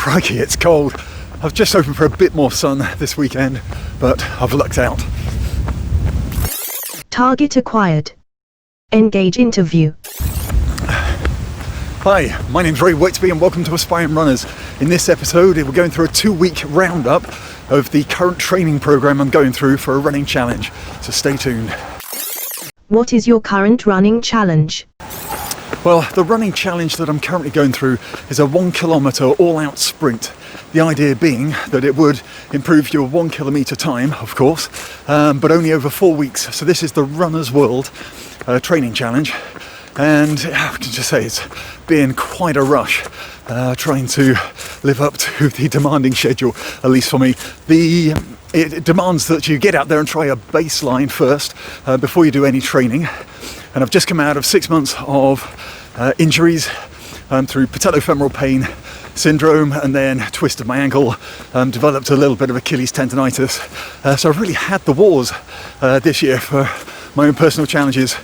Crikey, it's cold. I've just hoping for a bit more sun this weekend, but I've lucked out. Target acquired. Engage interview. Hi, my name's Whitby and welcome to Aspiring Runners. In this episode, we're going through a 2-week roundup of the current training program I'm going through for a running challenge, so stay tuned. What is your current running challenge? Well, the running challenge that I'm currently going through is a 1 kilometre all-out sprint. The idea being that it would improve your 1 kilometre time, of course, but only over 4 weeks. So this is the Runner's World training challenge. And I can just say it's been quite a rush trying to live up to the demanding schedule, at least for me. It demands that you get out there and try a baseline first before you do any training. And I've just come out of 6 months of injuries through patellofemoral pain syndrome, and then twisted my ankle, developed a little bit of Achilles tendonitis. So I've really had the wars this year for my own personal challenges.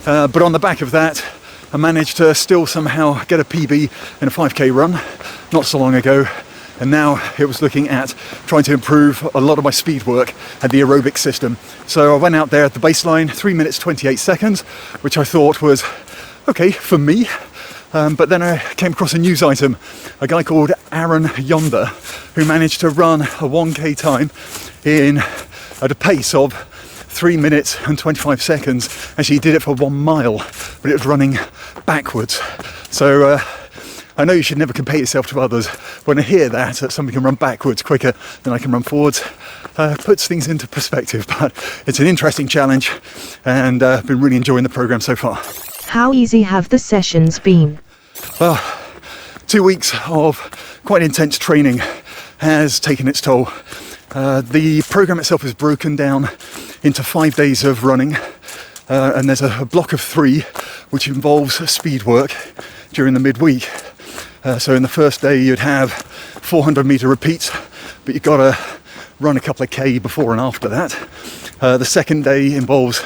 But on the back of that, I managed to still somehow get a PB in a 5k run not so long ago. And now it was looking at trying to improve a lot of my speed work and the aerobic system. So I went out there at the baseline, 3 minutes 28 seconds, which I thought was okay for me. But then I came across a news item, a guy called Aaron Yonder, who managed to run a 1k time at a pace of 3 minutes and 25 seconds. Actually, he did it for 1 mile, but it was running backwards. So I know you should never compare yourself to others. When I hear that somebody can run backwards quicker than I can run forwards, puts things into perspective. But it's an interesting challenge, and I've been really enjoying the program so far. How easy have the sessions been? Well, 2 weeks of quite intense training has taken its toll. The program itself is broken down into 5 days of running, and there's a block of 3 which involves speed work during the midweek. So in the first day you'd have 400 metre repeats, but you've got to run a couple of K before and after that. The second day involves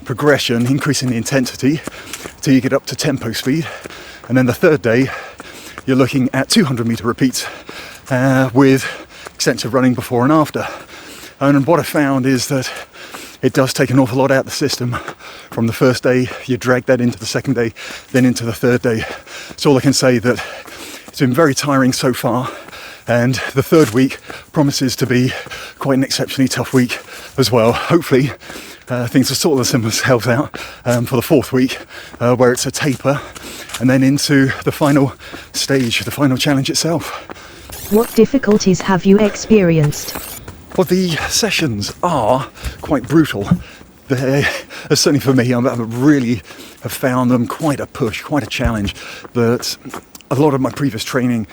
progression, increasing the intensity till you get up to tempo speed. And then the third day you're looking at 200 metre repeats with extensive running before and after. And what I found is that it does take an awful lot out of the system. From the first day, you drag that into the second day, then into the third day. So all I can say that it's been very tiring so far, and the third week promises to be quite an exceptionally tough week as well. Hopefully things will sort themselves out for the fourth week, where it's a taper, and then into the final stage, the final challenge itself. What difficulties have you experienced? Well, the sessions are quite brutal. Certainly for me, I really have found them quite a push, quite a challenge. That a lot of my previous training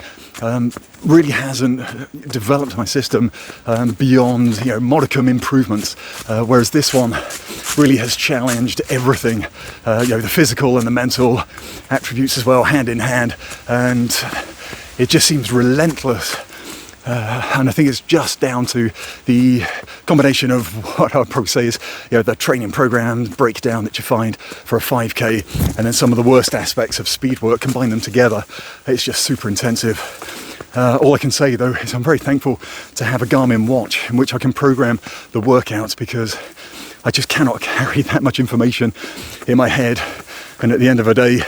really hasn't developed my system beyond modicum improvements, whereas this one really has challenged everything, the physical and the mental attributes as well, hand in hand, and it just seems relentless. And I think it's just down to the combination of what I'd probably say is the training program breakdown that you find for a 5k, and then some of the worst aspects of speed work, combine them together. It's just super intensive. All I can say though is I'm very thankful to have a Garmin watch in which I can program the workouts, because I just cannot carry that much information in my head, and at the end of a day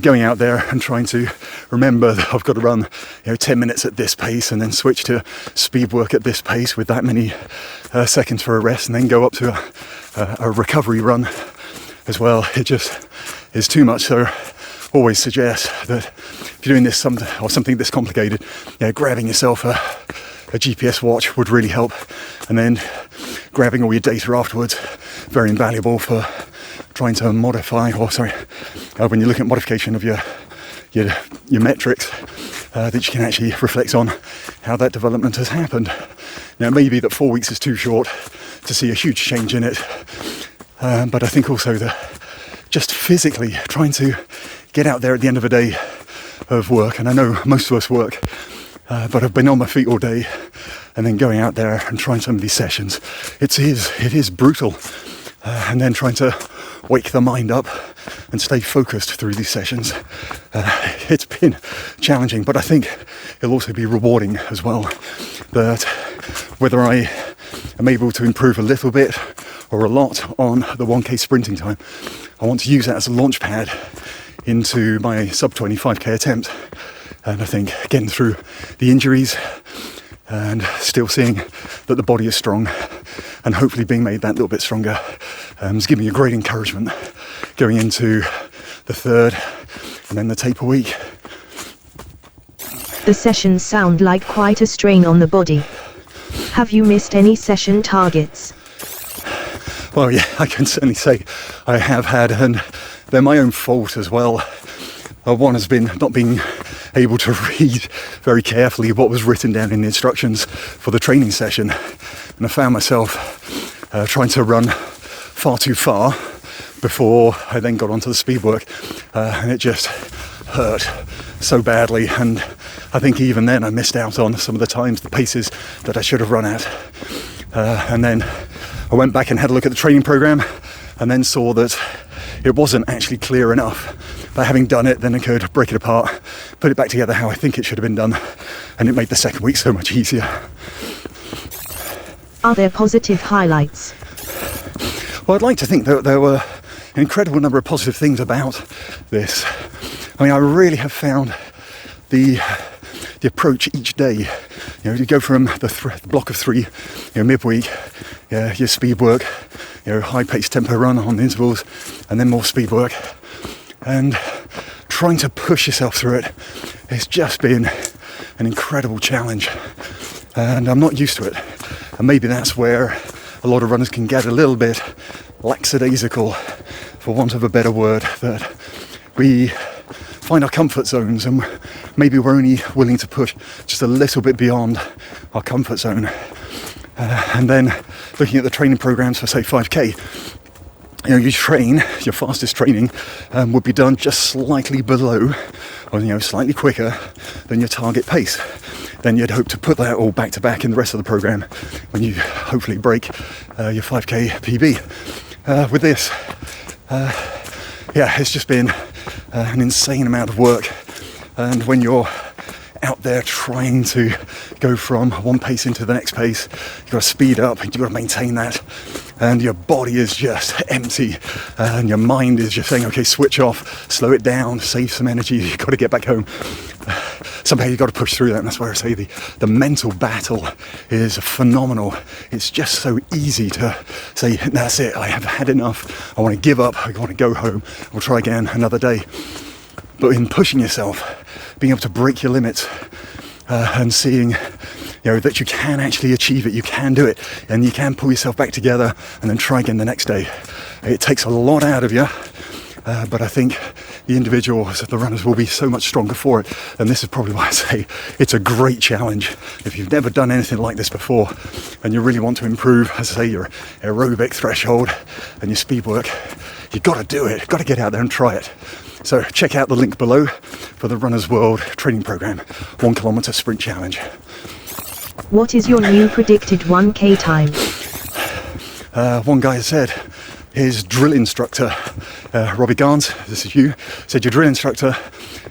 going out there and trying to remember that I've got to run 10 minutes at this pace and then switch to speed work at this pace with that many seconds for a rest, and then go up to a recovery run as well. It just is too much. So always suggest that if you're doing this something this complicated, grabbing yourself a GPS watch would really help, and then grabbing all your data afterwards, very invaluable for trying to modify, when you look at modification of your metrics, that you can actually reflect on how that development has happened. Now, it may be that 4 weeks is too short to see a huge change in it, but I think also that just physically trying to get out there at the end of a day of work, and I know most of us work, but I've been on my feet all day, and then going out there and trying some of these sessions, it is brutal, and then trying to wake the mind up and stay focused through these sessions. It's been challenging, but I think it'll also be rewarding as well. That whether I am able to improve a little bit or a lot on the 1k sprinting time, I want to use that as a launch pad into my sub 25k attempt. And I think getting through the injuries and still seeing that the body is strong and hopefully being made that little bit stronger is giving me a great encouragement going into the third and then the taper week. The sessions sound like quite a strain on the body. Have you missed any session targets? Well, yeah, I can certainly say I have had, and they're my own fault as well. One has been not being able to read very carefully what was written down in the instructions for the training session, and I found myself trying to run far too far before I then got onto the speed work, and it just hurt so badly. And I think even then I missed out on some of the times, the paces that I should have run at. And then I went back and had a look at the training program and then saw that it wasn't actually clear enough. By having done it, then I could break it apart, put it back together how I think it should have been done, and it made the second week so much easier. Are there positive highlights? Well, I'd like to think that there were an incredible number of positive things about this. I mean, I really have found the approach each day. You go from the block of 3, midweek, your speed work, high-paced tempo run on the intervals, and then more speed work. And trying to push yourself through it has just been an incredible challenge. And I'm not used to it. And maybe that's where a lot of runners can get a little bit lackadaisical, for want of a better word, that we find our comfort zones and maybe we're only willing to push just a little bit beyond our comfort zone. And then looking at the training programs for, say, 5k, you train, your fastest training would be done just slightly below, or slightly quicker than your target pace. Then you'd hope to put that all back to back in the rest of the program when you hopefully break your 5k PB. With this, it's just been an insane amount of work. And when you're out there trying to go from one pace into the next pace, you've got to speed up, you've got to maintain that, and your body is just empty, and your mind is just saying, okay, switch off, slow it down, save some energy, you've got to get back home. Somehow you've got to push through that, and that's why I say the mental battle is phenomenal. It's just so easy to say, that's it, I have had enough, I want to give up, I want to go home, we'll try again another day. But in pushing yourself, being able to break your limits and seeing that you can actually achieve it, you can do it, and you can pull yourself back together and then try again the next day. It takes a lot out of you, but I think the individuals, the runners, will be so much stronger for it. And this is probably why I say it's a great challenge. If you've never done anything like this before and you really want to improve, as I say, your aerobic threshold and your speed work, you've got to do it, you've got to get out there and try it. So check out the link below for the Runners World training program, 1 kilometre sprint challenge. What is your new predicted 1k time? One guy said his drill instructor, Robbie Garnes, this is you, said your drill instructor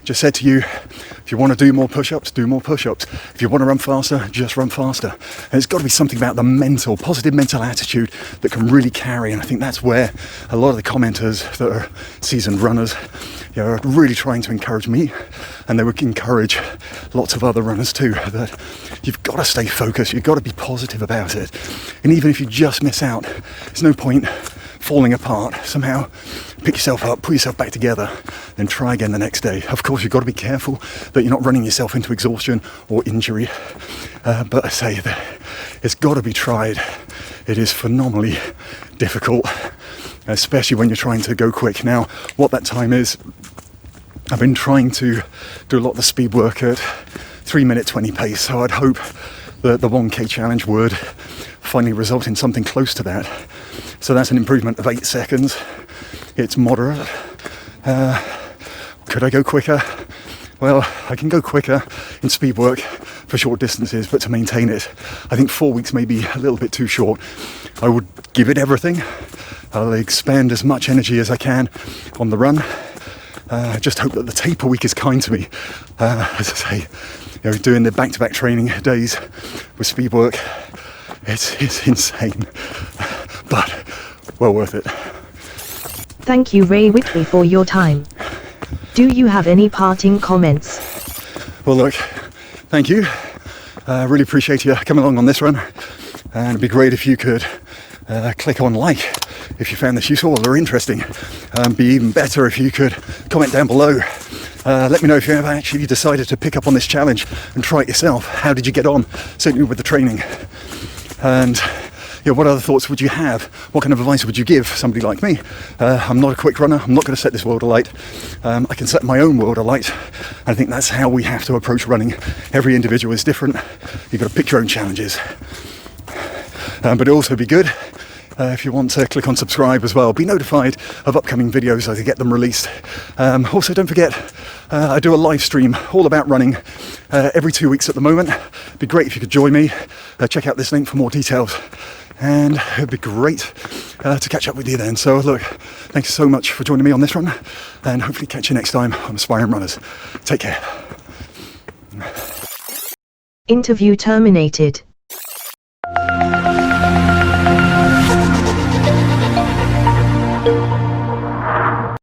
just said to you, if you want to do more push-ups, do more push-ups. If you want to run faster, just run faster. And it's got to be something about the positive mental attitude that can really carry. And I think that's where a lot of the commenters that are seasoned runners are really trying to encourage me. And they would encourage lots of other runners too, that you've got to stay focused. You've got to be positive about it. And even if you just miss out, there's no point falling apart. Somehow pick yourself up, put yourself back together, then try again the next day. Of course, you've got to be careful that you're not running yourself into exhaustion or injury. But I say that it's got to be tried. It is phenomenally difficult, especially when you're trying to go quick. Now, what that time is, I've been trying to do a lot of the speed work at 3-minute 20 pace. So I'd hope that the 1k challenge would finally result in something close to that. So that's an improvement of 8 seconds. It's moderate. Could I go quicker? Well, I can go quicker in speed work for short distances, but to maintain it, I think 4 weeks may be a little bit too short. I would give it everything, I'll expend as much energy as I can on the run. I just hope that the taper week is kind to me. As I say, doing the back-to-back training days with speed work, it's insane, but well worth it. Thank you, Ray Whitby, for your time. Do you have any parting comments? Well, look, thank you. I really appreciate you coming along on this run, and it'd be great if you could click on like if you found this useful or interesting. Be even better if you could comment down below. Let me know if you have actually decided to pick up on this challenge and try it yourself. How did you get on, certainly with the training? And what other thoughts would you have? What kind of advice would you give somebody like me? I'm not a quick runner. I'm not going to set this world alight. I can set my own world alight. I think that's how we have to approach running. Every individual is different. You've got to pick your own challenges. But it'll also be good if you want to click on subscribe as well. Be notified of upcoming videos as I get them released. Also, don't forget, I do a live stream all about running every 2 weeks at the moment. It'd be great if you could join me. Check out this link for more details. And it'd be great to catch up with you then. So look, thank you so much for joining me on this run, and hopefully catch you next time on Aspiring Runners. Take care. Interview terminated.